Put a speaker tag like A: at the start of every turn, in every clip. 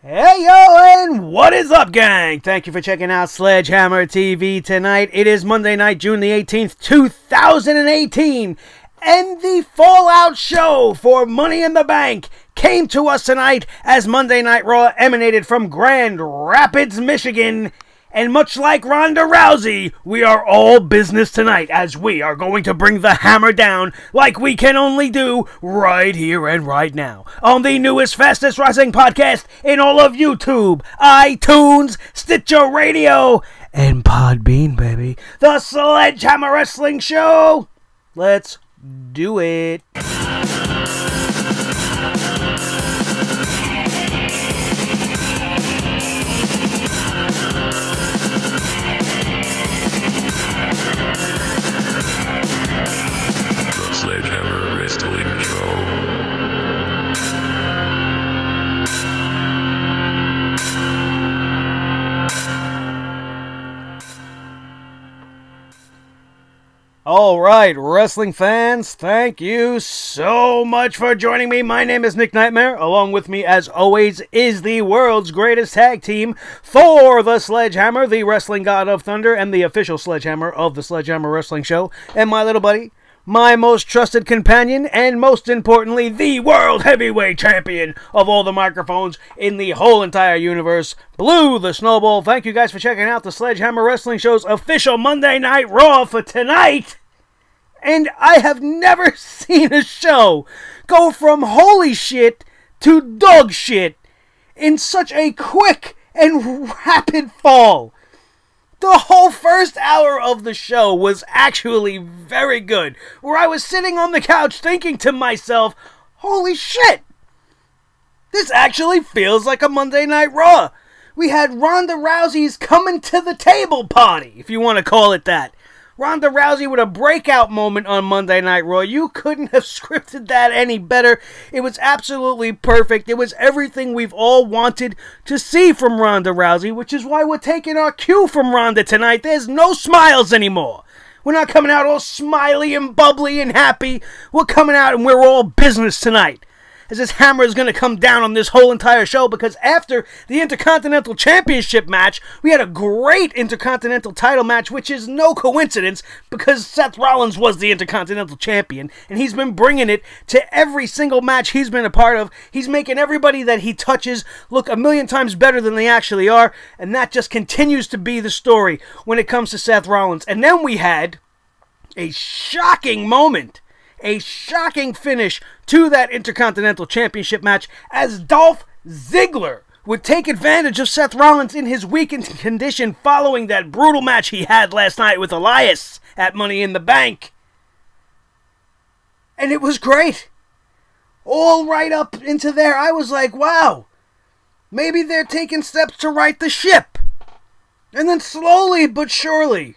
A: Hey yo, and what is up, gang? Thank you for checking out Sledgehammer TV tonight. It is Monday night, June the 18th, 2018, and the Fallout show for Money in the Bank came to us tonight as Monday Night Raw emanated from Grand Rapids, Michigan. And much like Ronda Rousey, we are all business tonight as we are going to bring the hammer down like we can only do right here and right now on the newest, fastest wrestling podcast in all of YouTube, iTunes, Stitcher Radio, and Podbean, baby. The Sledgehammer Wrestling Show. Let's do it.
B: Sledgehammer Wrestling Show.
A: All right, wrestling fans, thank you so much for joining me. My name is Nick Nightmare. Along with me, as always, is the world's greatest tag team for the Sledgehammer, the Wrestling God of Thunder, and the official Sledgehammer of the Sledgehammer Wrestling Show, and my little buddy, my most trusted companion, and most importantly, the World Heavyweight Champion of all the microphones in the whole entire universe, Blue the Snowball. Thank you guys for checking out the Sledgehammer Wrestling Show's official Monday Night Raw for tonight. And I have never seen a show go from holy shit to dog shit in such a quick and rapid fall. The whole first hour of the show was actually very good, where I was sitting on the couch thinking to myself, holy shit, this actually feels like a Monday Night Raw. We had Ronda Rousey's coming to the table party, if you want to call it that. Ronda Rousey with a breakout moment on Monday Night Raw. You couldn't have scripted that any better. It was absolutely perfect. It was everything we've all wanted to see from Ronda Rousey, which is why we're taking our cue from Ronda tonight. There's no smiles anymore. We're not coming out all smiley and bubbly and happy. We're coming out and we're all business tonight, as this hammer is going to come down on this whole entire show, because after the Intercontinental Championship match, we had a great Intercontinental title match, which is no coincidence, because Seth Rollins was the Intercontinental Champion, and he's been bringing it to every single match he's been a part of. He's making everybody that he touches look a million times better than they actually are, and that just continues to be the story when it comes to Seth Rollins. And then we had a shocking moment, a shocking finish to that Intercontinental Championship match, as Dolph Ziggler would take advantage of Seth Rollins in his weakened condition following that brutal match he had last night with Elias at Money in the Bank. And it was great. All right up into there, I was like, wow, maybe they're taking steps to right the ship. And then slowly but surely,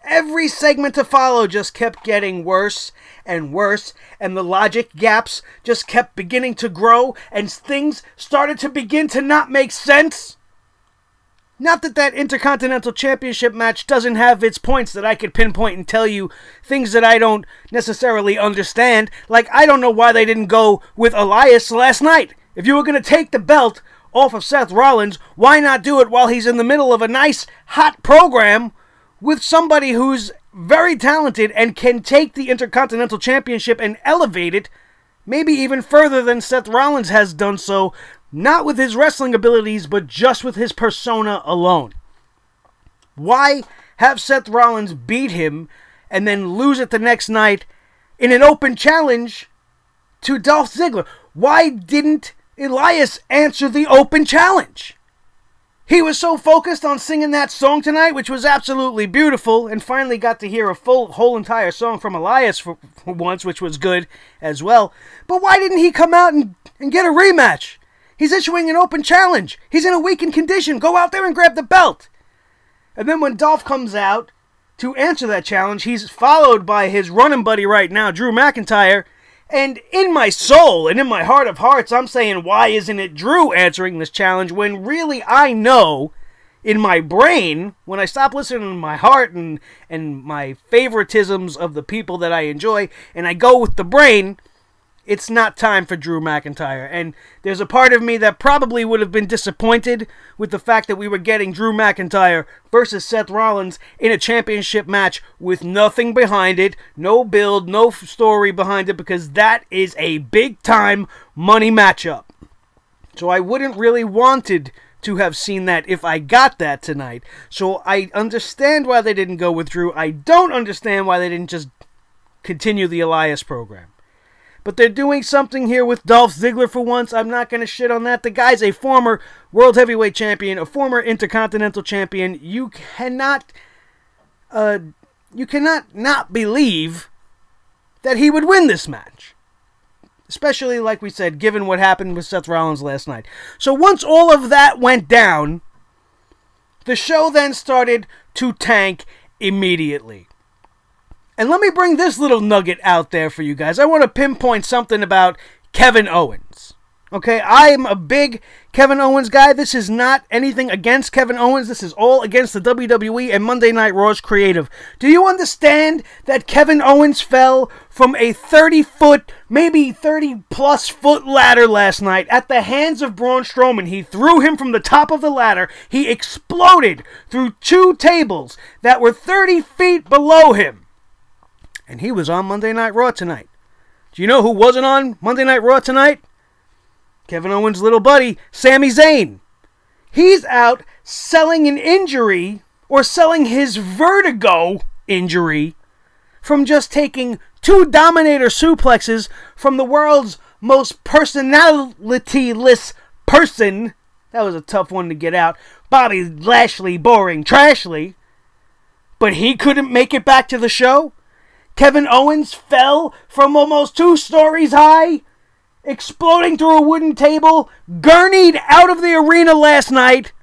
A: every segment to follow just kept getting worse and worse, and the logic gaps just kept beginning to grow, and things started to begin to not make sense. Not that that Intercontinental Championship match doesn't have its points that I could pinpoint and tell you things that I don't necessarily understand. Like, I don't know why they didn't go with Elias last night. If you were going to take the belt off of Seth Rollins, why not do it while he's in the middle of a nice, hot program with somebody who's very talented and can take the Intercontinental Championship and elevate it maybe even further than Seth Rollins has done so, not with his wrestling abilities, but just with his persona alone. Why have Seth Rollins beat him and then lose it the next night in an open challenge to Dolph Ziggler? Why didn't Elias answer the open challenge? He was so focused on singing that song tonight, which was absolutely beautiful, and finally got to hear a whole entire song from Elias for once, which was good as well. But why didn't he come out and get a rematch? He's issuing an open challenge. He's in a weakened condition. Go out there and grab the belt. And then when Dolph comes out to answer that challenge, he's followed by his running buddy right now, Drew McIntyre. And in my soul and in my heart of hearts, I'm saying, why isn't it Drew answering this challenge, when really I know in my brain, when I stop listening to my heart and my favoritisms of the people that I enjoy, and I go with the brain, It's not time for Drew McIntyre. And there's a part of me that probably would have been disappointed with the fact that we were getting Drew McIntyre versus Seth Rollins in a championship match with nothing behind it, no build, no story behind it, because that is a big-time money matchup. So I wouldn't really wanted to have seen that if I got that tonight. So I understand why they didn't go with Drew. I don't understand why they didn't just continue the Elias program. But they're doing something here with Dolph Ziggler for once. I'm not going to shit on that. The guy's a former World Heavyweight Champion, a former Intercontinental Champion. You cannot not believe that he would win this match. Especially, like we said, given what happened with Seth Rollins last night. So once all of that went down, the show then started to tank immediately. And let me bring this little nugget out there for you guys. I want to pinpoint something about Kevin Owens. Okay, I'm a big Kevin Owens guy. This is not anything against Kevin Owens. This is all against the WWE and Monday Night Raw's creative. Do you understand that Kevin Owens fell from a 30-foot, maybe 30-plus foot ladder last night at the hands of Braun Strowman? He threw him from the top of the ladder. He exploded through 2 tables that were 30 feet below him. And he was on Monday Night Raw tonight. Do you know who wasn't on Monday Night Raw tonight? Kevin Owens' little buddy, Sami Zayn. He's out selling an injury, or selling his vertigo injury, from just taking 2 Dominator suplexes from the world's most personality-less person. That was a tough one to get out. Bobby Lashley, boring, trashly. But he couldn't make it back to the show. Kevin Owens fell from almost 2 stories high, exploding through a wooden table, gurneyed out of the arena last night,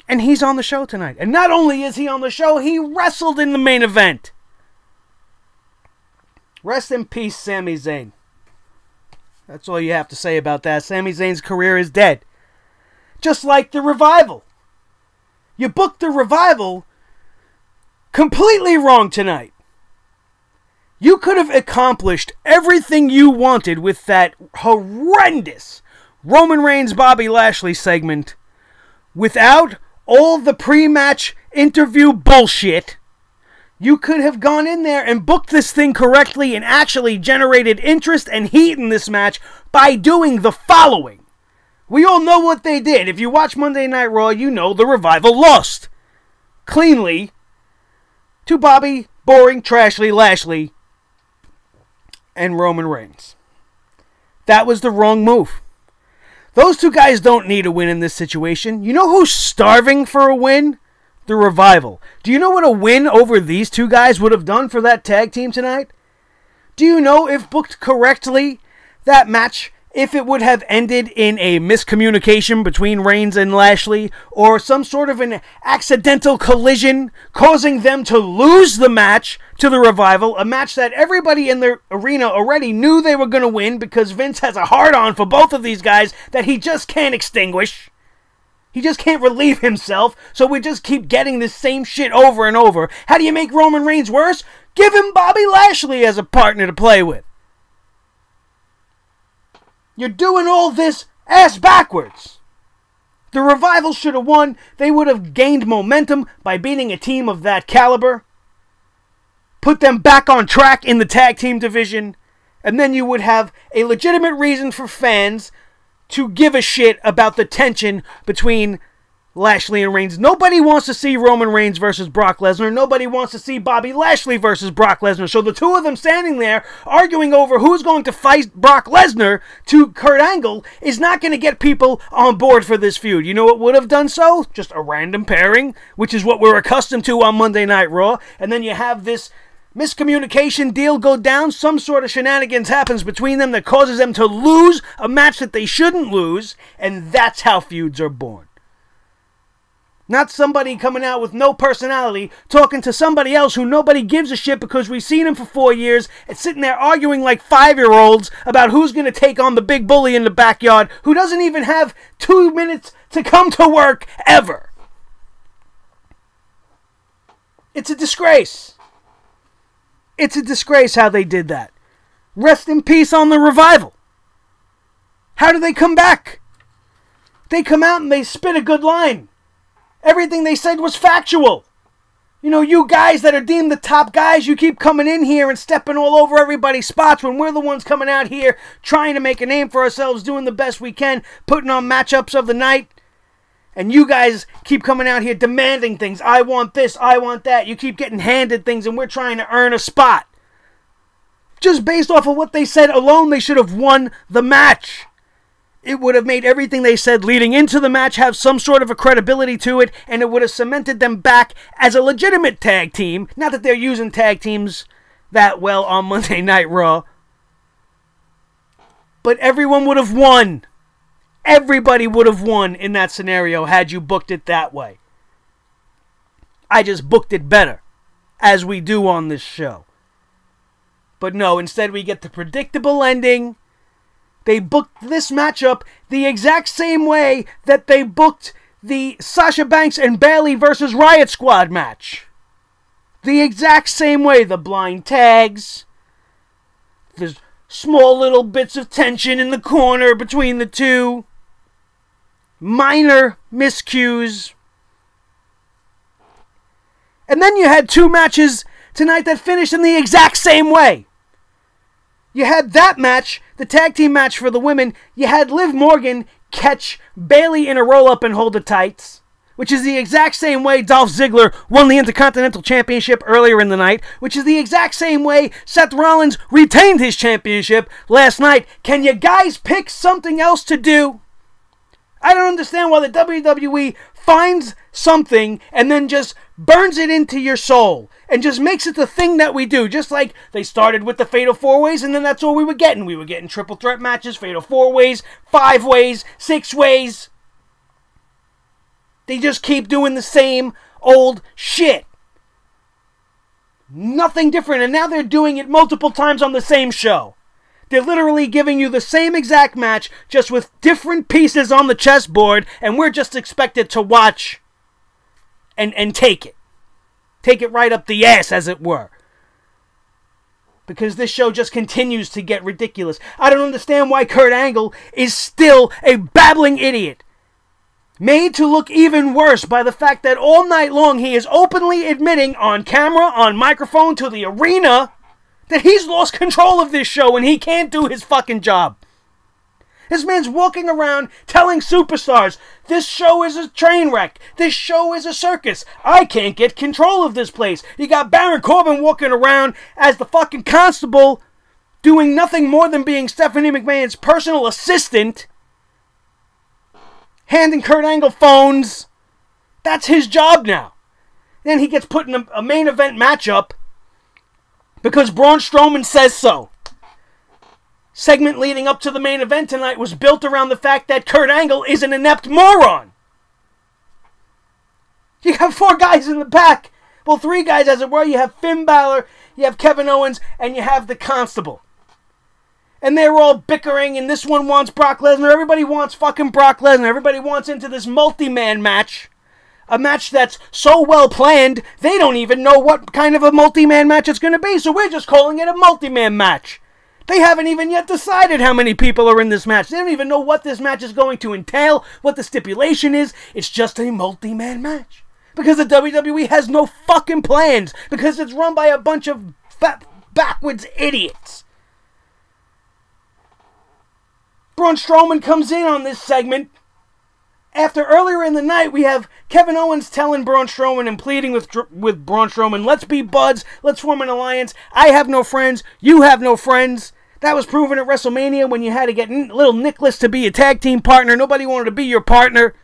A: and he's on the show tonight. And not only is he on the show, he wrestled in the main event. Rest in peace, Sami Zayn. That's all you have to say about that. Sami Zayn's career is dead. Just like the Revival. You booked the Revival completely wrong tonight. You could have accomplished everything you wanted with that horrendous Roman Reigns Bobby Lashley segment without all the pre-match interview bullshit. You could have gone in there and booked this thing correctly and actually generated interest and heat in this match by doing the following. We all know what they did. If you watch Monday Night Raw, you know the Revival lost cleanly to Bobby, boring, trashly Lashley and Roman Reigns. That was the wrong move. Those 2 guys don't need a win in this situation. You know who's starving for a win? The Revival. Do you know what a win over these 2 guys would have done for that tag team tonight? Do you know, if booked correctly, that match, if it would have ended in a miscommunication between Reigns and Lashley, or some sort of an accidental collision causing them to lose the match to the Revival, a match that everybody in the arena already knew they were going to win because Vince has a hard-on for both of these guys that he just can't extinguish. He just can't relieve himself, so we just keep getting this same shit over and over. How do you make Roman Reigns worse? Give him Bobby Lashley as a partner to play with. You're doing all this ass backwards. The Revival should have won. They would have gained momentum by beating a team of that caliber. Put them back on track in the tag team division. And then you would have a legitimate reason for fans to give a shit about the tension between Lashley and Reigns. Nobody wants to see Roman Reigns versus Brock Lesnar. Nobody wants to see Bobby Lashley versus Brock Lesnar. So the 2 of them standing there arguing over who's going to fight Brock Lesnar to Kurt Angle is not going to get people on board for this feud. You know what would have done so? Just a random pairing, which is what we're accustomed to on Monday Night Raw. And then you have this miscommunication deal go down. Some sort of shenanigans happens between them that causes them to lose a match that they shouldn't lose. And that's how feuds are born. Not somebody coming out with no personality, talking to somebody else who nobody gives a shit because we've seen him for 4 years, and sitting there arguing like 5-year-olds about who's going to take on the big bully in the backyard who doesn't even have 2 minutes to come to work ever. It's a disgrace. It's a disgrace how they did that. Rest in peace on the Revival. How do they come back? They come out and they spit a good line. Everything they said was factual. You know, you guys that are deemed the top guys, you keep coming in here and stepping all over everybody's spots when we're the ones coming out here trying to make a name for ourselves, doing the best we can, putting on matchups of the night. And you guys keep coming out here demanding things. I want this, I want that. You keep getting handed things and we're trying to earn a spot. Just based off of what they said alone, they should have won the match. It would have made everything they said leading into the match have some sort of a credibility to it, and it would have cemented them back as a legitimate tag team. Not that they're using tag teams that well on Monday Night Raw. But everyone would have won. Everybody would have won in that scenario had you booked it that way. I just booked it better, as we do on this show. But no, instead we get the predictable ending. They booked this matchup the exact same way that they booked the Sasha Banks and Bayley versus Riot Squad match. The exact same way. The blind tags. There's small little bits of tension in the corner between the two. Minor miscues. And then you had two matches tonight that finished in the exact same way. You had that match, the tag team match for the women. You had Liv Morgan catch Bayley in a roll-up and hold the tights, which is the exact same way Dolph Ziggler won the Intercontinental Championship earlier in the night, which is the exact same way Seth Rollins retained his championship last night. Can you guys pick something else to do? I don't understand why the WWE finds something and then just burns it into your soul and just makes it the thing that we do. Just like they started with the Fatal 4-Ways and then that's all we were getting. We were getting triple threat matches, Fatal 4-Ways, 5-Ways, 6-Ways. They just keep doing the same old shit. Nothing different. And now they're doing it multiple times on the same show. They're literally giving you the same exact match, just with different pieces on the chessboard, and we're just expected to watch and take it. Take it right up the ass, as it were. Because this show just continues to get ridiculous. I don't understand why Kurt Angle is still a babbling idiot. Made to look even worse by the fact that all night long he is openly admitting on camera, on microphone, to the arena, that he's lost control of this show and he can't do his fucking job. This man's walking around telling superstars, this show is a train wreck. This show is a circus. I can't get control of this place. You got Baron Corbin walking around as the fucking constable, doing nothing more than being Stephanie McMahon's personal assistant, handing Kurt Angle phones. That's his job now. Then he gets put in a main event matchup because Braun Strowman says so. Segment leading up to the main event tonight was built around the fact that Kurt Angle is an inept moron. You have 4 guys in the back. Well, 3 guys as it were. You have Finn Balor, you have Kevin Owens, and you have the Constable. And they're all bickering, and this one wants Brock Lesnar. Everybody wants fucking Brock Lesnar. Everybody wants into this multi-man match. A match that's so well planned, they don't even know what kind of a multi-man match it's going to be. So we're just calling it a multi-man match. They haven't even yet decided how many people are in this match. They don't even know what this match is going to entail, what the stipulation is. It's just a multi-man match. Because the WWE has no fucking plans. Because it's run by a bunch of backwards idiots. Braun Strowman comes in on this segment. After earlier in the night, we have Kevin Owens telling Braun Strowman and pleading with Braun Strowman, let's be buds, let's form an alliance. I have no friends, you have no friends. That was proven at WrestleMania when you had to get little Nicholas to be a tag team partner. Nobody wanted to be your partner.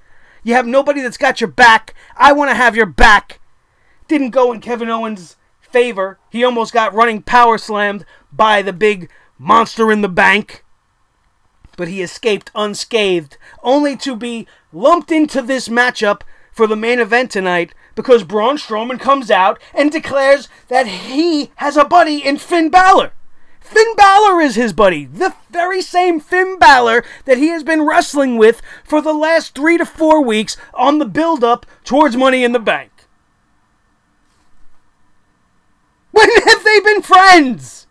A: You have nobody that's got your back. I want to have your back. Didn't go in Kevin Owens' favor. He almost got running power slammed by the big monster in the bank. But he escaped unscathed, only to be lumped into this matchup for the main event tonight because Braun Strowman comes out and declares that he has a buddy in Finn Balor. Finn Balor is his buddy. The very same Finn Balor that he has been wrestling with for the last 3 to 4 weeks on the build-up towards Money in the Bank. When have they been friends?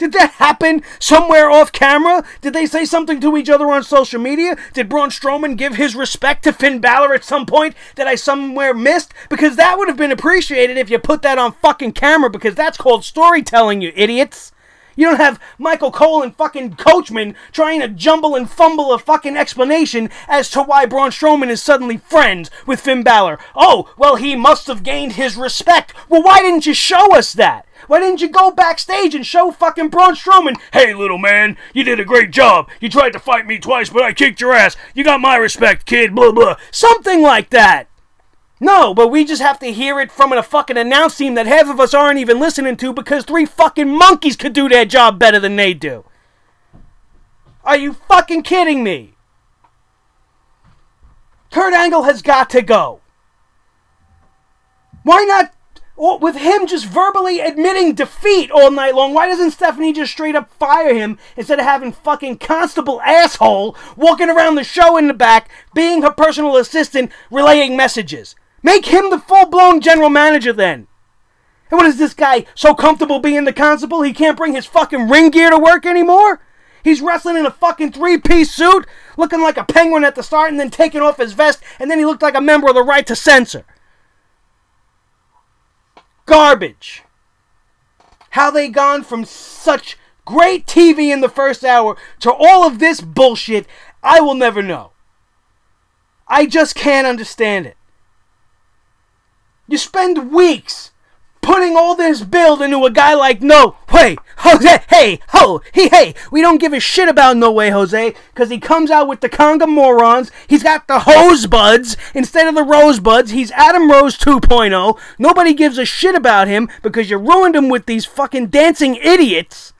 A: Did that happen somewhere off camera? Did they say something to each other on social media? Did Braun Strowman give his respect to Finn Balor at some point that I somewhere missed? Because that would have been appreciated if you put that on fucking camera, because that's called storytelling, you idiots. You don't have Michael Cole and fucking Coachman trying to jumble and fumble a fucking explanation as to why Braun Strowman is suddenly friends with Finn Balor. Oh, well, he must have gained his respect. Well, why didn't you show us that? Why didn't you go backstage and show fucking Braun Strowman, hey, little man, you did a great job. You tried to fight me twice, but I kicked your ass. You got my respect, kid, blah, blah. Something like that. No, but we just have to hear it from a fucking announce team that half of us aren't even listening to because 3 fucking monkeys could do their job better than they do. Are you fucking kidding me? Kurt Angle has got to go. Why not, with him just verbally admitting defeat all night long, why doesn't Stephanie just straight up fire him instead of having fucking Constable asshole walking around the show in the back, being her personal assistant, relaying messages? Make him the full-blown general manager then. And what is this guy, so comfortable being the constable he can't bring his fucking ring gear to work anymore? He's wrestling in a fucking 3-piece suit, looking like a penguin at the start and then taking off his vest, and then he looked like a member of the Right to Censor. Garbage. How they gone from such great TV in the first hour to all of this bullshit, I will never know. I just can't understand it. You spend weeks putting all this build into a guy like No Way Jose. Hey, we don't give a shit about No Way Jose because he comes out with the conga morons. He's got the hose buds instead of the rosebuds. He's Adam Rose 2.0. Nobody gives a shit about him because you ruined him with these fucking dancing idiots.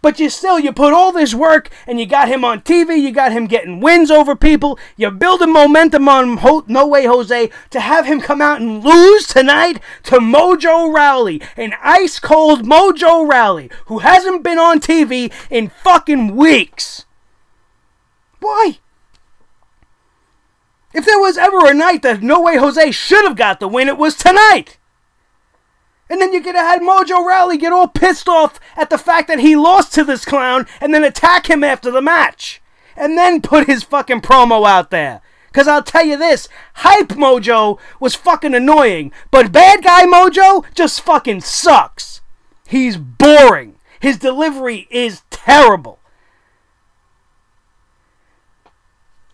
A: But you put all this work, and you got him on TV, you got him getting wins over people, you're building momentum on No Way Jose to have him come out and lose tonight to Mojo Rawley, an ice-cold Mojo Rawley, who hasn't been on TV in fucking weeks. Why? If there was ever a night that No Way Jose should have got the win, it was tonight. And then you could have had Mojo Rawley get all pissed off at the fact that he lost to this clown and then attack him after the match. And then put his fucking promo out there. Because I'll tell you this, Hype Mojo was fucking annoying, but Bad Guy Mojo just fucking sucks. He's boring. His delivery is terrible.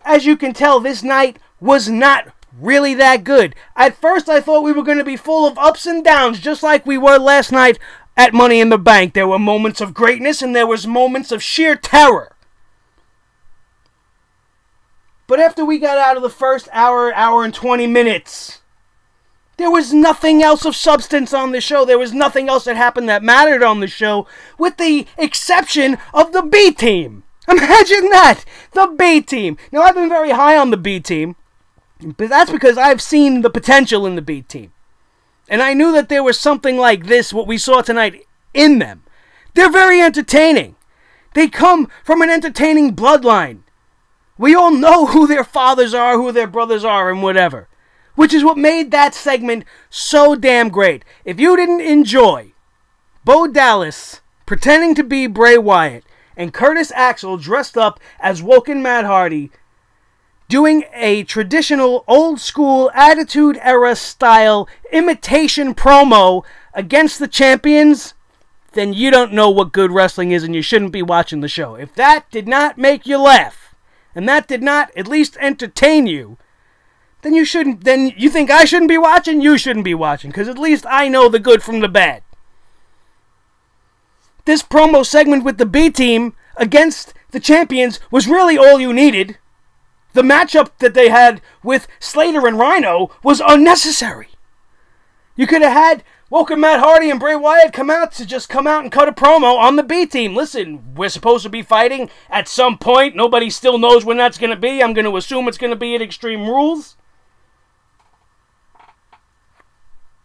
A: As you can tell, this night was not really that good. At first I thought we were going to be full of ups and downs just like we were last night at Money in the Bank. There were moments of greatness and there was moments of sheer terror. But after we got out of the first hour and 20 minutes, there was nothing else of substance on the show. There was nothing else that happened that mattered on the show, with the exception of the B Team. Imagine that! The B Team. Now, I've been very high on the B Team, but that's because I've seen the potential in the B Team. And I knew that there was something like this, what we saw tonight, in them. They're very entertaining. They come from an entertaining bloodline. We all know who their fathers are, who their brothers are, and whatever. Which is what made that segment so damn great. If you didn't enjoy Bo Dallas pretending to be Bray Wyatt and Curtis Axel dressed up as Woken Matt Hardy doing a traditional old-school Attitude Era style imitation promo against the champions, then you don't know what good wrestling is and you shouldn't be watching the show. If that did not make you laugh, and that did not at least entertain you, then you shouldn't, then you think I shouldn't be watching? You shouldn't be watching, because at least I know the good from the bad. This promo segment with the B Team against the champions was really all you needed. The matchup that they had with Slater and Rhino was unnecessary. You could have had Woken Matt Hardy and Bray Wyatt come out and cut a promo on the B Team. Listen, we're supposed to be fighting at some point. Nobody still knows when that's going to be. I'm going to assume it's going to be at Extreme Rules.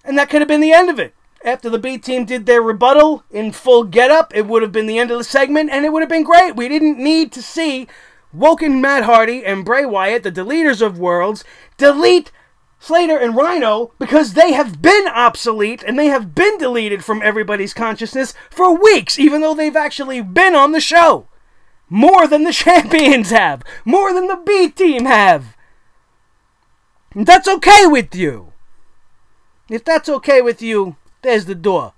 A: And that could have been the end of it. After the B Team did their rebuttal in full getup, it would have been the end of the segment, and it would have been great. We didn't need to see Woken Matt Hardy and Bray Wyatt, the deleters of worlds, delete Slater and Rhino because they have been obsolete and they have been deleted from everybody's consciousness for weeks, even though they've actually been on the show. More than the champions have. More than the B team have. And that's okay with you. If that's okay with you, there's the door.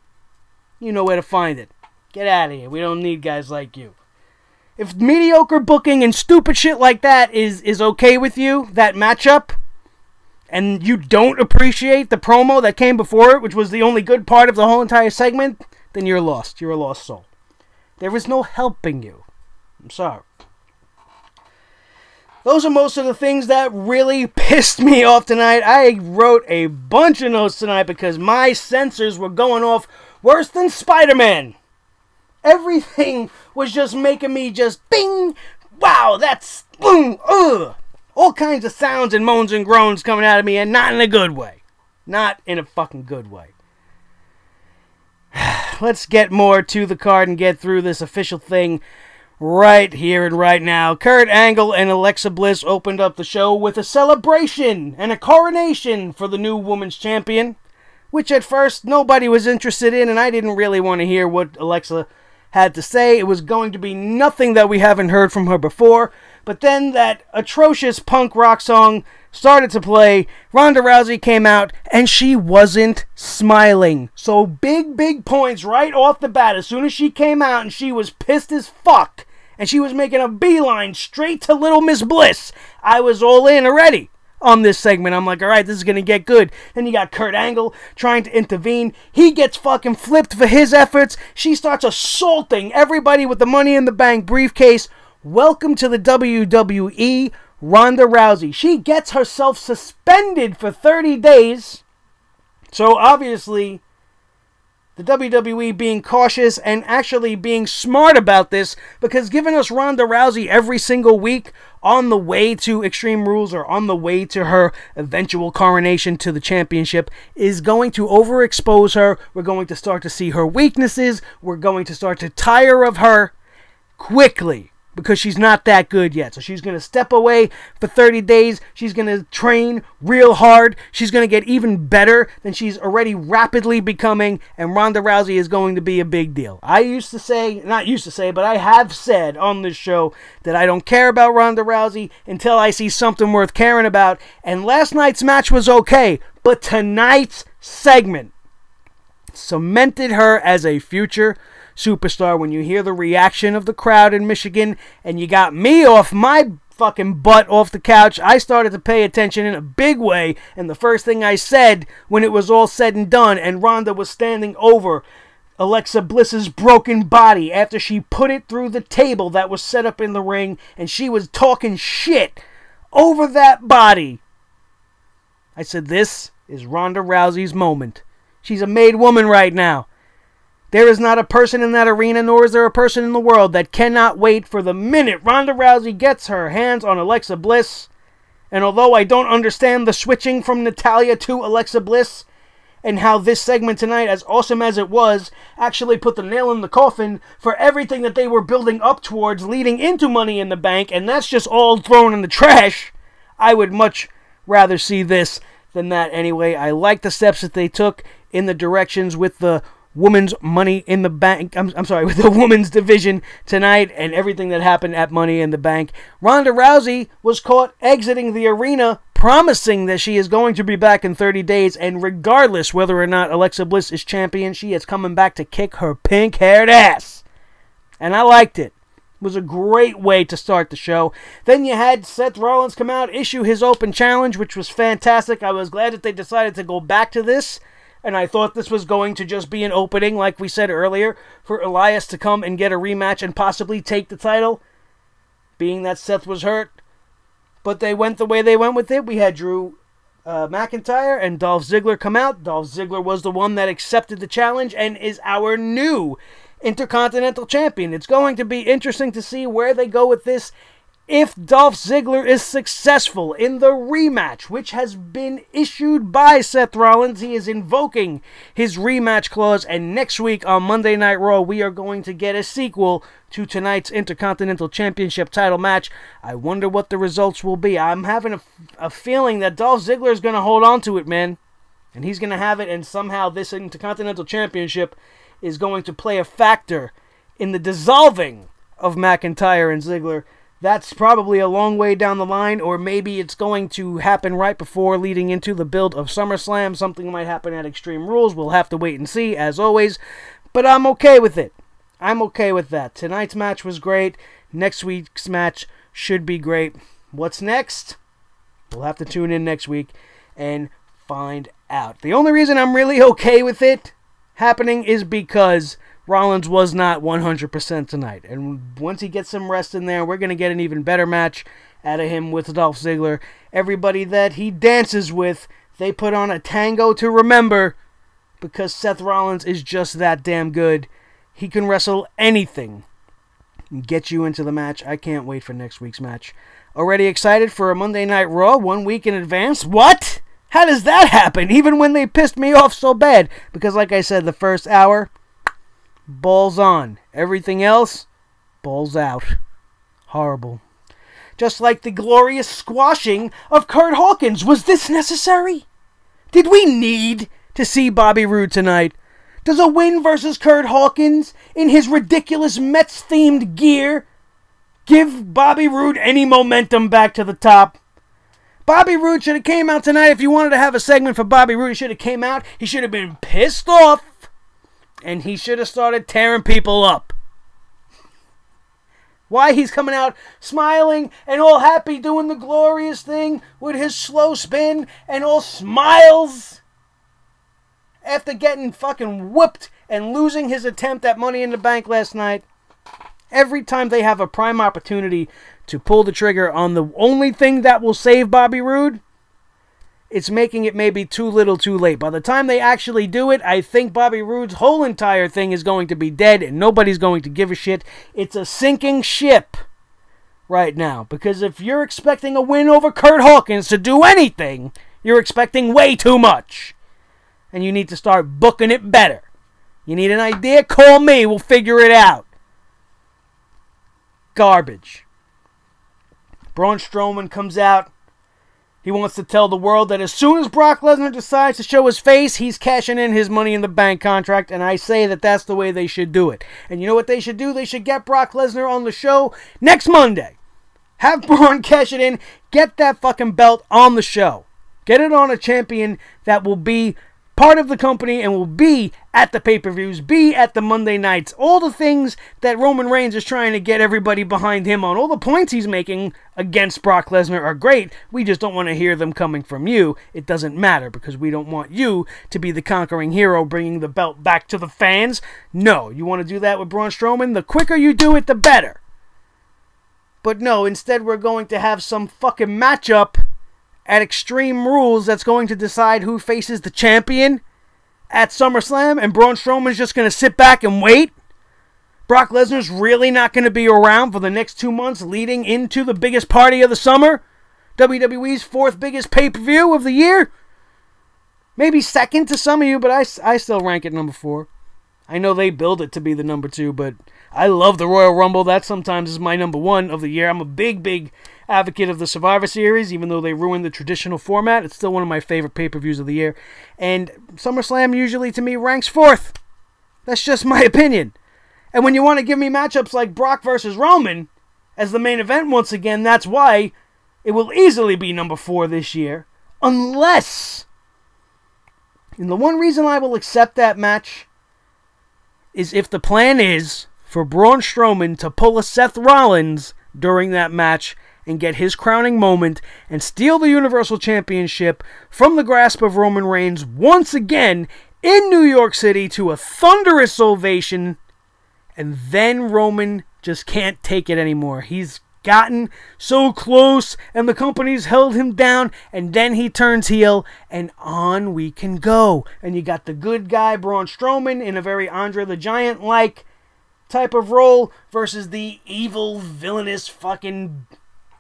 A: You know where to find it. Get out of here. We don't need guys like you. If mediocre booking and stupid shit like that is okay with you, that matchup, and you don't appreciate the promo that came before it, which was the only good part of the whole entire segment, then you're lost. You're a lost soul. There is no helping you. I'm sorry. Those are most of the things that really pissed me off tonight. I wrote a bunch of notes tonight because my sensors were going off worse than Spider-Man. Everything was just making me just bing, wow, that's boom, ugh. All kinds of sounds and moans and groans coming out of me, and not in a good way. Not in a fucking good way. Let's get more to the card and get through this official thing right here and right now. Kurt Angle and Alexa Bliss opened up the show with a celebration and a coronation for the new women's champion, which at first nobody was interested in, and I didn't really want to hear what Alexa had to say. It was going to be nothing that we haven't heard from her before. But then that atrocious punk rock song started to play. Ronda Rousey came out, and she wasn't smiling. So big points right off the bat. As soon as she came out, and she was pissed as fuck, and she was making a beeline straight to Little Miss Bliss, I was all in already on this segment. I'm like, alright, this is going to get good. Then you got Kurt Angle trying to intervene. He gets fucking flipped for his efforts. She starts assaulting everybody with the Money in the Bank briefcase. Welcome to the WWE, Ronda Rousey. She gets herself suspended for 30 days. So obviously, the WWE being cautious and actually being smart about this, because giving us Ronda Rousey every single week on the way to Extreme Rules or on the way to her eventual coronation to the championship is going to overexpose her. We're going to start to see her weaknesses. We're going to start to tire of her quickly, because she's not that good yet. So she's going to step away for 30 days. She's going to train real hard. She's going to get even better than she's already rapidly becoming. And Ronda Rousey is going to be a big deal. I used to say, not used to say, but I have said on this show that I don't care about Ronda Rousey until I see something worth caring about. And last night's match was okay. But tonight's segment cemented her as a future superstar. When you hear the reaction of the crowd in Michigan and you got me off my fucking butt off the couch, I started to pay attention in a big way. And the first thing I said when it was all said and done and Ronda was standing over Alexa Bliss's broken body after she put it through the table that was set up in the ring, and she was talking shit over that body, I said, this is Ronda Rousey's moment. She's a made woman right now. There is not a person in that arena, nor is there a person in the world that cannot wait for the minute Ronda Rousey gets her hands on Alexa Bliss. And although I don't understand the switching from Natalya to Alexa Bliss, and how this segment tonight, as awesome as it was, actually put the nail in the coffin for everything that they were building up towards leading into Money in the Bank, and that's just all thrown in the trash, I would much rather see this than that anyway. I like the steps that they took in the directions with the women's Money in the Bank, I'm sorry, with the women's division tonight and everything that happened at Money in the Bank. Ronda Rousey was caught exiting the arena promising that she is going to be back in 30 days, and regardless whether or not Alexa Bliss is champion, she is coming back to kick her pink-haired ass. And I liked it. It was a great way to start the show. Then you had Seth Rollins come out, issue his open challenge, which was fantastic. I was glad that they decided to go back to this. And I thought this was going to just be an opening, like we said earlier, for Elias to come and get a rematch and possibly take the title, being that Seth was hurt. But they went the way they went with it. We had Drew McIntyre and Dolph Ziggler come out. Dolph Ziggler was the one that accepted the challenge and is our new Intercontinental Champion. It's going to be interesting to see where they go with this if Dolph Ziggler is successful in the rematch, which has been issued by Seth Rollins. He is invoking his rematch clause, and next week on Monday Night Raw, we are going to get a sequel to tonight's Intercontinental Championship title match. I wonder what the results will be. I'm having a feeling that Dolph Ziggler is going to hold on to it, man. And he's going to have it, and somehow this Intercontinental Championship is going to play a factor in the dissolving of McIntyre and Ziggler. That's probably a long way down the line, or maybe it's going to happen right before leading into the build of SummerSlam. Something might happen at Extreme Rules. We'll have to wait and see, as always. But I'm okay with it. I'm okay with that. Tonight's match was great. Next week's match should be great. What's next? We'll have to tune in next week and find out. The only reason I'm really okay with it happening is because Rollins was not 100% tonight. And once he gets some rest in there, we're going to get an even better match out of him with Dolph Ziggler. Everybody that he dances with, they put on a tango to remember, because Seth Rollins is just that damn good. He can wrestle anything and get you into the match. I can't wait for next week's match. Already excited for a Monday Night Raw 1 week in advance? What? How does that happen? Even when they pissed me off so bad. Because like I said, the first hour, balls on. Everything else, balls out. Horrible. Just like the glorious squashing of Kurt Hawkins. Was this necessary? Did we need to see Bobby Roode tonight? Does a win versus Kurt Hawkins in his ridiculous Mets-themed gear give Bobby Roode any momentum back to the top? Bobby Roode should have came out tonight. If you wanted to have a segment for Bobby Roode, he should have came out. He should have been pissed off. And he should have started tearing people up. Why he's coming out smiling and all happy doing the glorious thing with his slow spin and all smiles after getting fucking whooped and losing his attempt at Money in the Bank last night. Every time they have a prime opportunity to pull the trigger on the only thing that will save Bobby Roode, it's making it maybe too little too late. By the time they actually do it, I think Bobby Roode's whole entire thing is going to be dead and nobody's going to give a shit. It's a sinking ship right now. Because if you're expecting a win over Kurt Hawkins to do anything, you're expecting way too much. And you need to start booking it better. You need an idea? Call me. We'll figure it out. Garbage. Braun Strowman comes out. He wants to tell the world that as soon as Brock Lesnar decides to show his face, he's cashing in his Money in the Bank contract, and I say that that's the way they should do it. And you know what they should do? They should get Brock Lesnar on the show next Monday. Have Braun cash it in. Get that fucking belt on the show. Get it on a champion that will be part of the company and will be at the pay-per-views, be at the Monday nights. All the things that Roman Reigns is trying to get everybody behind him on. All the points he's making against Brock Lesnar are great. We just don't want to hear them coming from you. It doesn't matter because we don't want you to be the conquering hero bringing the belt back to the fans. No, you want to do that with Braun Strowman? The quicker you do it, the better. But no, instead we're going to have some fucking matchup at Extreme Rules that's going to decide who faces the champion at SummerSlam, and Braun Strowman's just going to sit back and wait. Brock Lesnar's really not going to be around for the next 2 months leading into the biggest party of the summer. WWE's 4th biggest pay-per-view of the year. Maybe second to some of you, but I still rank it number 4. I know they build it to be the number 2, but I love the Royal Rumble. That sometimes is my number 1 of the year. I'm a big advocate of the Survivor Series, even though they ruined the traditional format. It's still one of my favorite pay-per-views of the year. And SummerSlam usually, to me, ranks 4th. That's just my opinion. And when you want to give me matchups like Brock versus Roman as the main event once again, that's why it will easily be number 4 this year. Unless, and the one reason I will accept that match is if the plan is for Braun Strowman to pull a Seth Rollins during that match and get his crowning moment and steal the Universal Championship from the grasp of Roman Reigns once again in New York City to a thunderous ovation, and then Roman just can't take it anymore. He's gotten so close and the company's held him down, and then he turns heel and on we can go. And you got the good guy Braun Strowman in a very Andre the Giant-like type of role versus the evil, villainous fucking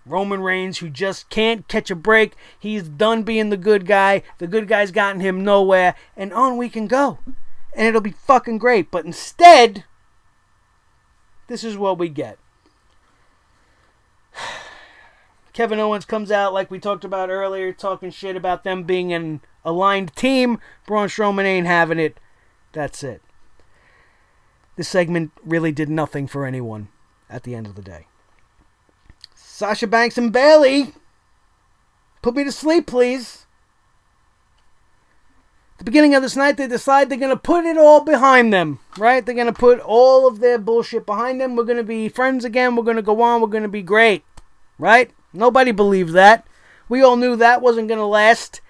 A: Roman Reigns, who just can't catch a break. He's done being the good guy. The good guy's gotten him nowhere. And on we can go. And it'll be fucking great. But instead, this is what we get. Kevin Owens comes out like we talked about earlier, talking shit about them being an aligned team. Braun Strowman ain't having it. That's it. This segment really did nothing for anyone at the end of the day. Sasha Banks and Bayley, put me to sleep, please. At the beginning of this night, they decide they're going to put it all behind them, right? They're going to put all of their bullshit behind them. We're going to be friends again. We're going to go on. We're going to be great, right? Nobody believed that. We all knew that wasn't going to last.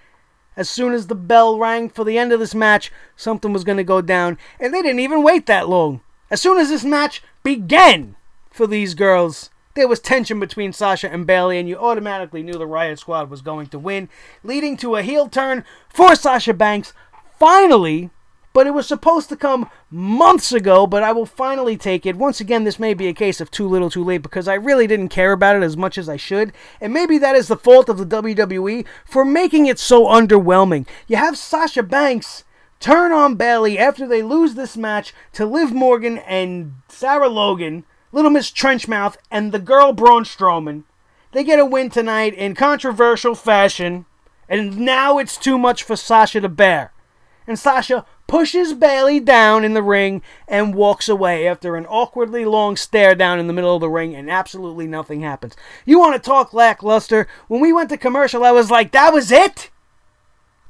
A: As soon as the bell rang for the end of this match, something was going to go down. And they didn't even wait that long. As soon as this match began for these girls, there was tension between Sasha and Bayley, and you automatically knew the Riot Squad was going to win, leading to a heel turn for Sasha Banks, finally. But it was supposed to come months ago, but I will finally take it. Once again, this may be a case of too little too late, because I really didn't care about it as much as I should. And maybe that is the fault of the WWE for making it so underwhelming. You have Sasha Banks turn on Bayley after they lose this match to Liv Morgan and Sarah Logan, Little Miss Trenchmouth, and the girl Braun Strowman. They get a win tonight in controversial fashion, and now it's too much for Sasha to bear. And Sasha pushes Bayley down in the ring and walks away after an awkwardly long stare down in the middle of the ring, and absolutely nothing happens. You want to talk lackluster? When we went to commercial, I was like, that was it?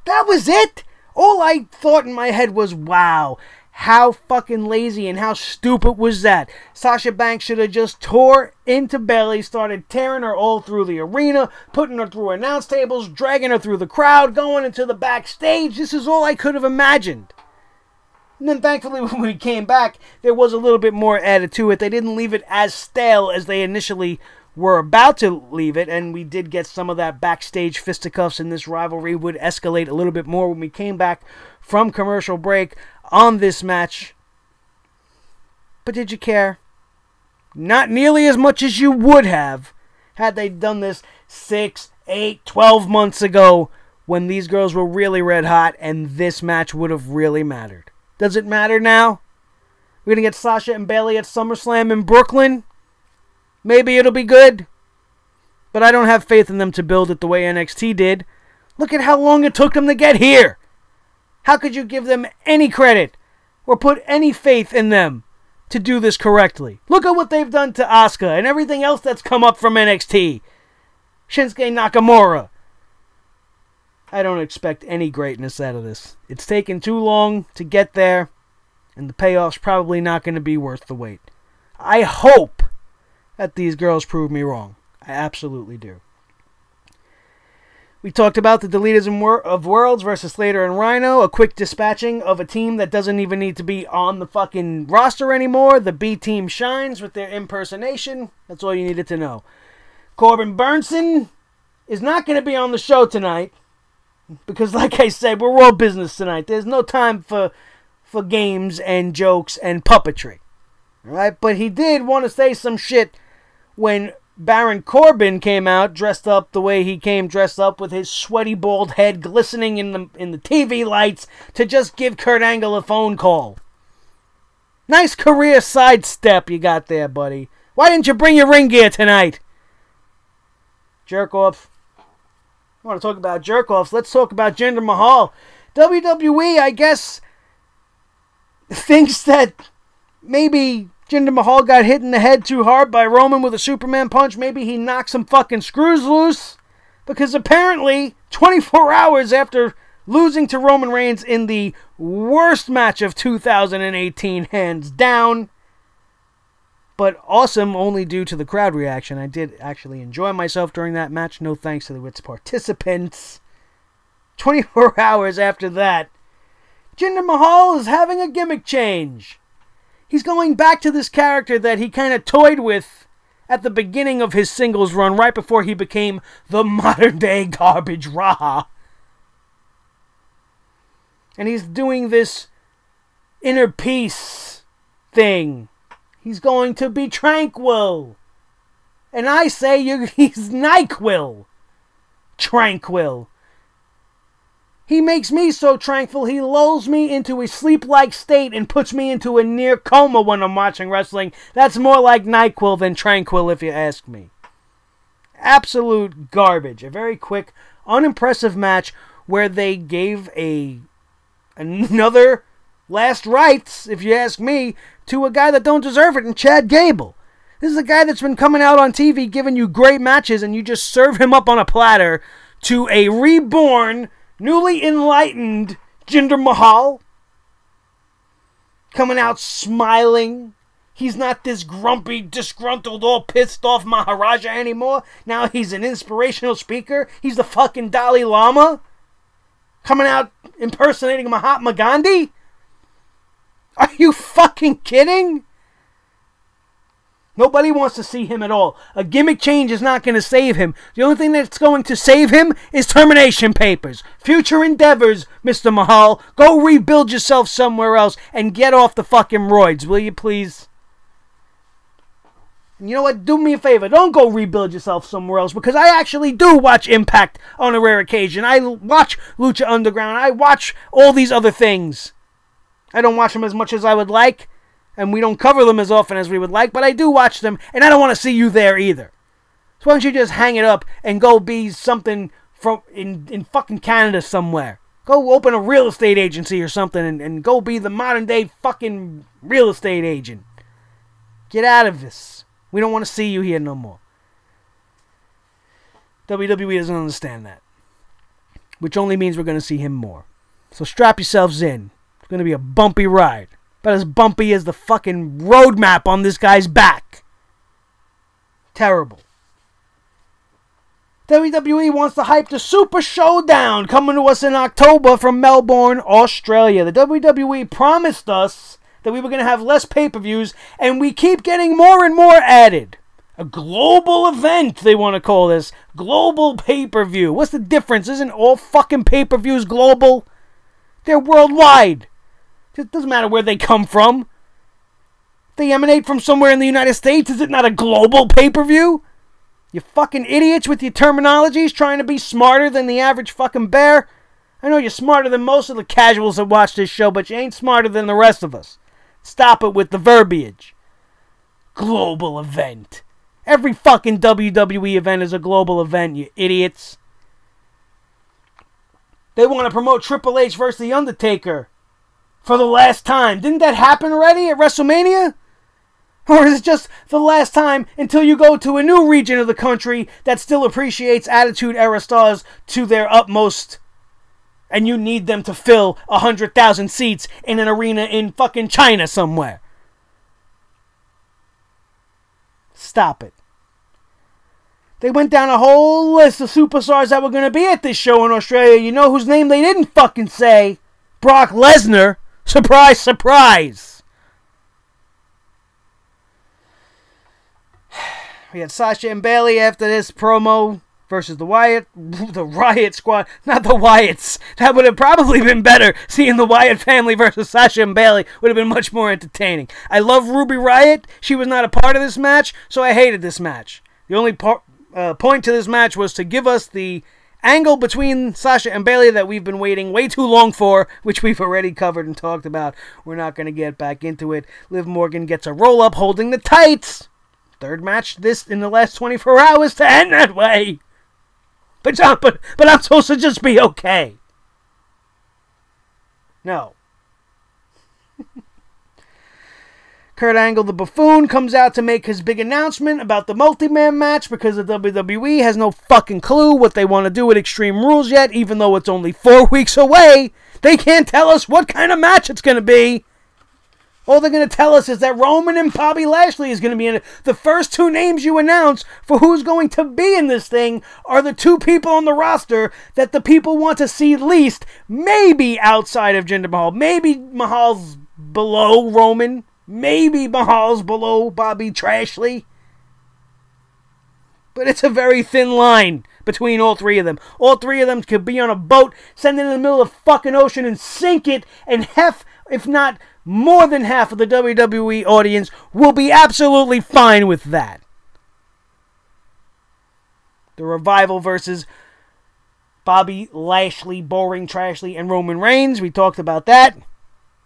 A: That was it? All I thought in my head was, wow, how fucking lazy and how stupid was that? Sasha Banks should have just tore into Bayley, started tearing her all through the arena, putting her through announce tables, dragging her through the crowd, going into the backstage. This is all I could have imagined. And then thankfully when we came back, there was a little bit more added to it. They didn't leave it as stale as they initially were about to leave it, and we did get some of that backstage fisticuffs, and this rivalry would escalate a little bit more when we came back from commercial break on this match. But did you care? Not nearly as much as you would have had they done this 6, 8, 12 months ago when these girls were really red hot and this match would have really mattered. Does it matter now? We're going to get Sasha and Bayley at SummerSlam in Brooklyn. Maybe it'll be good. But I don't have faith in them to build it the way NXT did. Look at how long it took them to get here. How could you give them any credit or put any faith in them to do this correctly? Look at what they've done to Asuka and everything else that's come up from NXT. Shinsuke Nakamura. I don't expect any greatness out of this. It's taken too long to get there, and the payoff's probably not going to be worth the wait. I hope that these girls prove me wrong. I absolutely do. We talked about the Deleters of Worlds versus Slater and Rhino. A quick dispatching of a team that doesn't even need to be on the fucking roster anymore. The B team shines with their impersonation. That's all you needed to know. Corbin Burnson is not going to be on the show tonight. Because like I said, we're all business tonight. There's no time for games and jokes and puppetry. Alright? But he did want to say some shit when Baron Corbin came out dressed up the way he came dressed up, with his sweaty bald head glistening in the TV lights, to just give Kurt Angle a phone call. Nice career sidestep you got there, buddy. Why didn't you bring your ring gear tonight? Jerk off. I want to talk about jerk offs. Let's talk about Jinder Mahal. WWE, I guess, thinks that maybe Jinder Mahal got hit in the head too hard by Roman with a Superman punch. Maybe he knocked some fucking screws loose. Because apparently, 24 hours after losing to Roman Reigns in the worst match of 2018, hands down, but awesome only due to the crowd reaction. I did actually enjoy myself during that match. No thanks to its participants. 24 hours after that, Jinder Mahal is having a gimmick change. He's going back to this character that he kind of toyed with at the beginning of his singles run, right before he became the modern-day Garbage Raw. And he's doing this inner peace thing. He's going to be tranquil. And I say he's NyQuil. Tranquil. He makes me so tranquil, he lulls me into a sleep-like state and puts me into a near coma when I'm watching wrestling. That's more like NyQuil than Tranquil, if you ask me. Absolute garbage. A very quick, unimpressive match where they gave another last rites, if you ask me, to a guy that don't deserve it, in Chad Gable. This is a guy that's been coming out on TV giving you great matches, and you just serve him up on a platter to a reborn, newly enlightened Jinder Mahal. Coming out smiling. He's not this grumpy, disgruntled, all pissed off Maharaja anymore. Now he's an inspirational speaker. He's the fucking Dalai Lama. Coming out impersonating Mahatma Gandhi. Are you fucking kidding? Nobody wants to see him at all. A gimmick change is not going to save him. The only thing that's going to save him is termination papers. Future endeavors, Mr. Mahal. Go rebuild yourself somewhere else and get off the fucking roids, will you please? And you know what? Do me a favor. Don't go rebuild yourself somewhere else, because I actually do watch Impact on a rare occasion. I watch Lucha Underground. I watch all these other things. I don't watch them as much as I would like, and we don't cover them as often as we would like, but I do watch them, and I don't want to see you there either. So why don't you just hang it up and go be something from in fucking Canada somewhere? Go open a real estate agency or something and go be the modern day fucking real estate agent. Get out of this. We don't want to see you here no more. WWE doesn't understand that. Which only means we're going to see him more. So strap yourselves in. It's going to be a bumpy ride. About as bumpy as the fucking roadmap on this guy's back. Terrible. WWE wants to hype the Super Showdown coming to us in October from Melbourne, Australia. The WWE promised us that we were going to have less pay-per-views, and we keep getting more and more added. A global event, they want to call this. Global pay-per-view. What's the difference? Isn't all fucking pay-per-views global? They're worldwide. It doesn't matter where they come from. If they emanate from somewhere in the United States, is it not a global pay-per-view? You fucking idiots with your terminologies trying to be smarter than the average fucking bear. I know you're smarter than most of the casuals that watch this show, but you ain't smarter than the rest of us. Stop it with the verbiage. Global event. Every fucking WWE event is a global event, you idiots. They want to promote Triple H versus The Undertaker for the last time. Didn't that happen already at WrestleMania? Or is it just the last time until you go to a new region of the country that still appreciates Attitude Era stars to their utmost, and you need them to fill 100,000 seats in an arena in fucking China somewhere? Stop it. They went down a whole list of superstars that were going to be at this show in Australia. You know whose name they didn't fucking say? Brock Lesnar. Surprise, surprise. We had Sasha and Bayley after this promo versus the Riot Squad. Not the Wyatts. That would have probably been better. Seeing the Wyatt family versus Sasha and Bayley would have been much more entertaining. I love Ruby Riott. She was not a part of this match, so I hated this match. The only point to this match was to give us the angle between Sasha and Bayley that we've been waiting way too long for, which we've already covered and talked about. We're not going to get back into it. Liv Morgan gets a roll-up holding the tights. Third match this in the last 24 hours to end that way. But I'm supposed to just be okay. No. Kurt Angle, the buffoon, comes out to make his big announcement about the multi-man match because the WWE has no fucking clue what they want to do with Extreme Rules yet, even though it's only 4 weeks away. They can't tell us what kind of match it's going to be. All they're going to tell us is that Roman and Bobby Lashley is going to be in it. The first two names you announce for who's going to be in this thing are the two people on the roster that the people want to see least, maybe outside of Jinder Mahal. Maybe Mahal's below Roman. Maybe Mahal's below Bobby Trashley. But it's a very thin line between all three of them. All three of them could be on a boat, send it in the middle of the fucking ocean and sink it, and half, if not more than half of the WWE audience will be absolutely fine with that. The Revival versus Bobby Lashley, Boring Trashley, and Roman Reigns. We talked about that.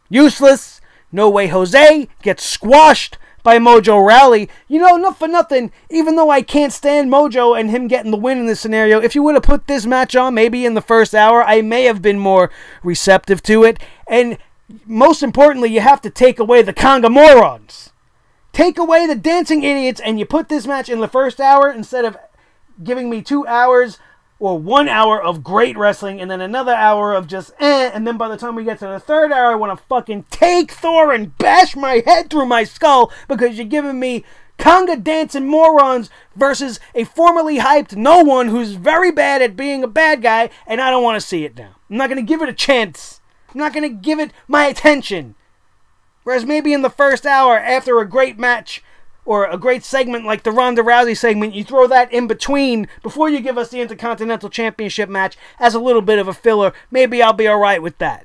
A: Useless. No Way Jose gets squashed by Mojo Rawley. You know, not for nothing, even though I can't stand Mojo and him getting the win in this scenario, if you would have put this match on maybe in the first hour, I may have been more receptive to it. And most importantly, you have to take away the conga morons. Take away the dancing idiots, and you put this match in the first hour instead of giving me 2 hours or 1 hour of great wrestling and then another hour of just and then by the time we get to the third hour, I want to fucking take Thor and bash my head through my skull because you're giving me conga dancing morons versus a formerly hyped no one who's very bad at being a bad guy, and I don't want to see it now. I'm not going to give it a chance. I'm not going to give it my attention. Whereas maybe in the first hour, after a great match, or a great segment like the Ronda Rousey segment, you throw that in between before you give us the Intercontinental Championship match as a little bit of a filler. Maybe I'll be alright with that.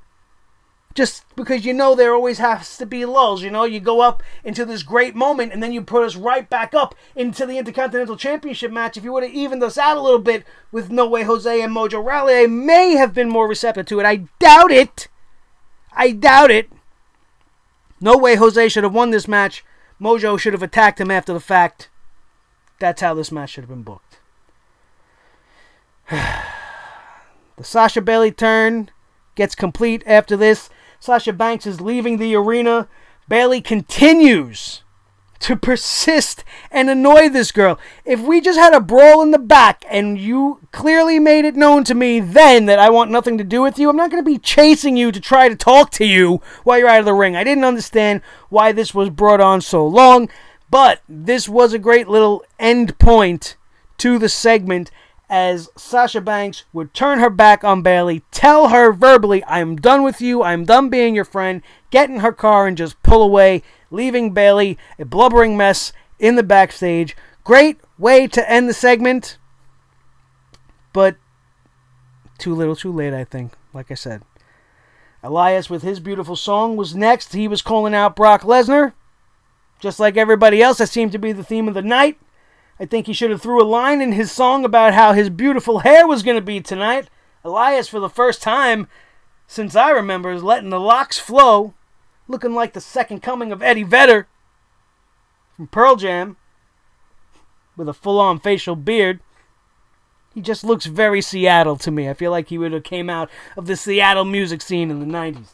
A: Just because you know there always has to be lulls, you know? You go up into this great moment and then you put us right back up into the Intercontinental Championship match. If you would have evened us out a little bit with No Way Jose and Mojo Rawley, I may have been more receptive to it. I doubt it. I doubt it. No Way Jose should have won this match. Mojo should have attacked him after the fact. That's how this match should have been booked. The Sasha Bayley turn gets complete after this. Sasha Banks is leaving the arena. Bayley continues to persist and annoy this girl. If we just had a brawl in the back and you clearly made it known to me then that I want nothing to do with you, I'm not going to be chasing you to try to talk to you while you're out of the ring. I didn't understand why this was brought on so long, but this was a great little end point to the segment as Sasha Banks would turn her back on Bayley, tell her verbally, I'm done with you, I'm done being your friend, get in her car and just pull away, leaving Bayley a blubbering mess in the backstage. Great way to end the segment, but too little too late, I think, like I said. Elias with his beautiful song was next. He was calling out Brock Lesnar. Just like everybody else, that seemed to be the theme of the night. I think he should have threw a line in his song about how his beautiful hair was going to be tonight. Elias, for the first time since I remember, is letting the locks flow, looking like the second coming of Eddie Vedder from Pearl Jam, with a full-on facial beard. He just looks very Seattle to me. I feel like he would have came out of the Seattle music scene in the 90s.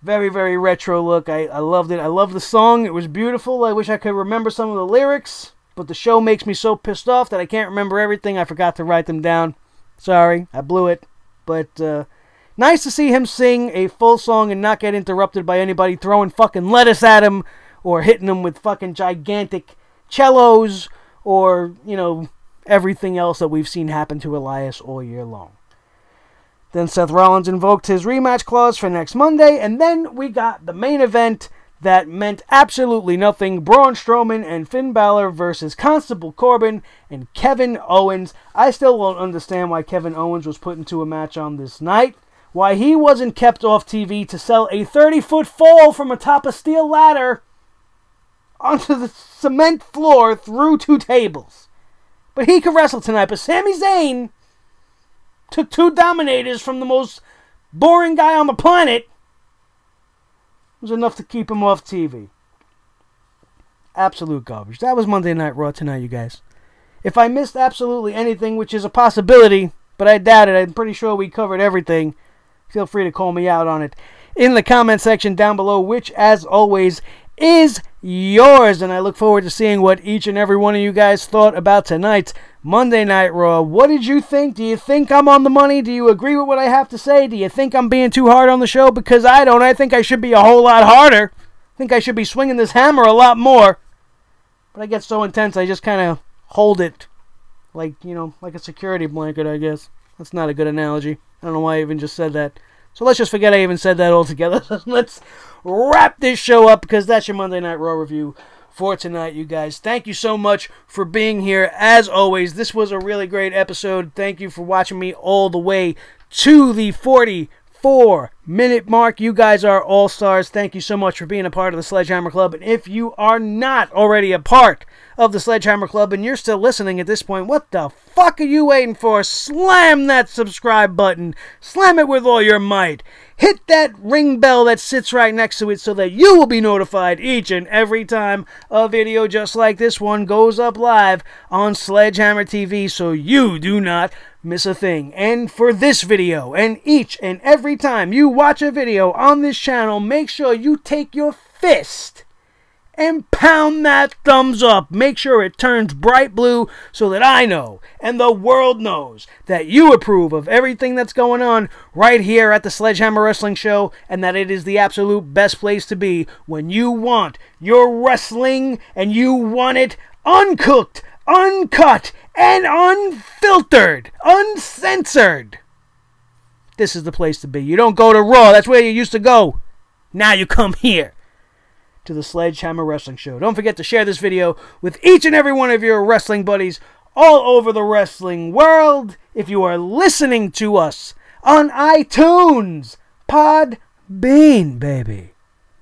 A: Very, very retro look. I loved it. I love the song. It was beautiful. I wish I could remember some of the lyrics, but the show makes me so pissed off that I can't remember everything. I forgot to write them down. Sorry, I blew it. But nice to see him sing a full song and not get interrupted by anybody throwing fucking lettuce at him or hitting him with fucking gigantic cellos or, you know, everything else that we've seen happen to Elias all year long. Then Seth Rollins invoked his rematch clause for next Monday, and then we got the main event that meant absolutely nothing. Braun Strowman and Finn Balor versus Constable Corbin and Kevin Owens. I still don't understand why Kevin Owens was put into a match on this night. Why he wasn't kept off TV to sell a 30-foot fall from atop a steel ladder onto the cement floor through 2 tables. But he could wrestle tonight. But Sami Zayn took 2 dominators from the most boring guy on the planet. Was enough to keep him off TV. Absolute garbage. That was Monday Night Raw tonight, you guys. If I missed absolutely anything, which is a possibility, but I doubt it, I'm pretty sure we covered everything, feel free to call me out on it in the comment section down below, which, as always, is yours. And I look forward to seeing what each and every one of you guys thought about tonight's Monday Night Raw. What did you think? Do you think I'm on the money? Do you agree with what I have to say? Do you think I'm being too hard on the show? Because I don't. I think I should be a whole lot harder. I think I should be swinging this hammer a lot more. But I get so intense, I just kind of hold it like, you know, like a security blanket, I guess. That's not a good analogy. I don't know why I even just said that. So let's just forget I even said that altogether. Let's wrap this show up, because that's your Monday Night Raw review for tonight, you guys. Thank you so much for being here. As always, this was a really great episode. Thank you for watching me all the way to the 44 minute mark. You guys are all stars. Thank you so much for being a part of the Sledgehammer Club. And if you are not already a part of the Sledgehammer Club and you're still listening at this point, what the fuck are you waiting for? Slam that subscribe button. Slam it with all your might. Hit that ring bell that sits right next to it so that you will be notified each and every time a video just like this one goes up live on Sledgehammer TV, so you do not miss a thing. And for this video, and each and every time you watch a video on this channel, make sure you take your fist and pound that thumbs up. Make sure it turns bright blue so that I know and the world knows that you approve of everything that's going on right here at the Sledgehammer Wrestling Show, and that it is the absolute best place to be when you want your wrestling and you want it uncooked, uncut, and unfiltered, uncensored. This is the place to be. You don't go to Raw. That's where you used to go. Now you come here to the Sledgehammer Wrestling Show. Don't forget to share this video with each and every one of your wrestling buddies all over the wrestling world. If you are listening to us on iTunes, Podbean, baby,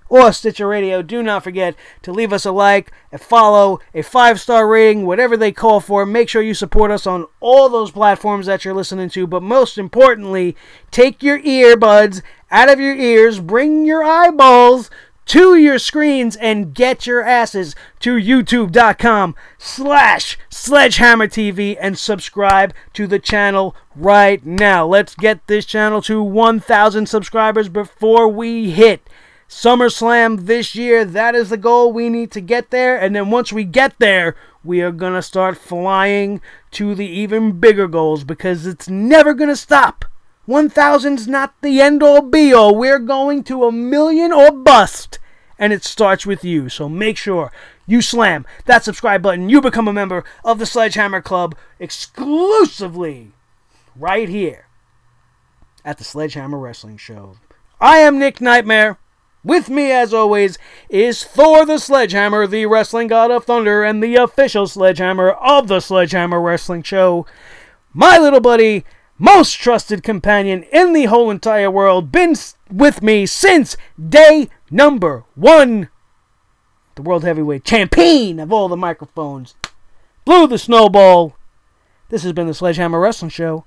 A: or Stitcher Radio, do not forget to leave us a like, a follow, a 5-star rating, whatever they call for. Make sure you support us on all those platforms that you're listening to, but most importantly, take your earbuds out of your ears, bring your eyeballs to your screens, and get your asses to youtube.com/Sledgehammer TV and subscribe to the channel right now. Let's get this channel to 1,000 subscribers before we hit SummerSlam this year. That is the goal. We need to get there, and then once we get there, we are going to start flying to the even bigger goals, because it's never going to stop. 1,000's not the end-all be-all. We're going to 1,000,000 or bust, and it starts with you. So make sure you slam that subscribe button. You become a member of the Sledgehammer Club exclusively right here at the Sledgehammer Wrestling Show. I am Nick Nightmare. With me, as always, is Thor the Sledgehammer, the wrestling god of thunder, and the official sledgehammer of the Sledgehammer Wrestling Show. My little buddy, most trusted companion in the whole entire world, been with me since day number 1. The World Heavyweight Champion of all the microphones. Blew the snowball. This has been the Sledgehammer Wrestling Show,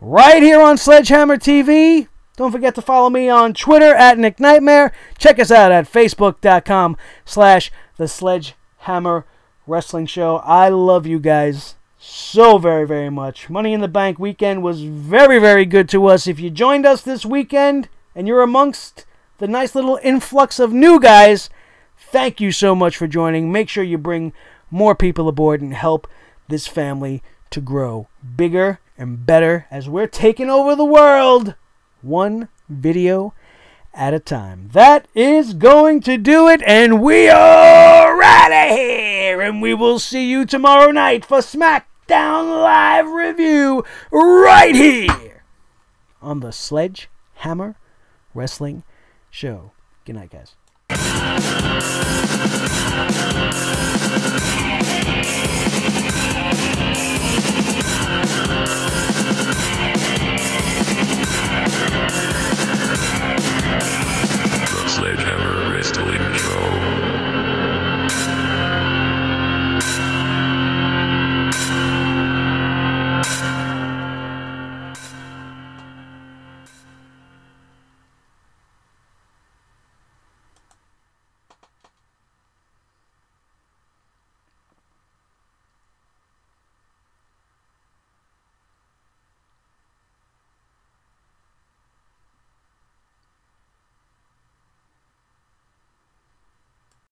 A: right here on Sledgehammer TV. Don't forget to follow me on Twitter at Nick Nightmare. Check us out at Facebook.com/The Sledgehammer Wrestling Show. I love you guys so very, very much. Money in the Bank weekend was very, very good to us. If you joined us this weekend and you're amongst the nice little influx of new guys, thank you so much for joining. Make sure you bring more people aboard and help this family to grow bigger and better as we're taking over the world, one video at a time. That is going to do it, and we are out of here. And we will see you tomorrow night for SmackDown Live Review right here on the Sledgehammer Wrestling Show. Good night, guys.
B: The Sledgehammer Wrestling Show.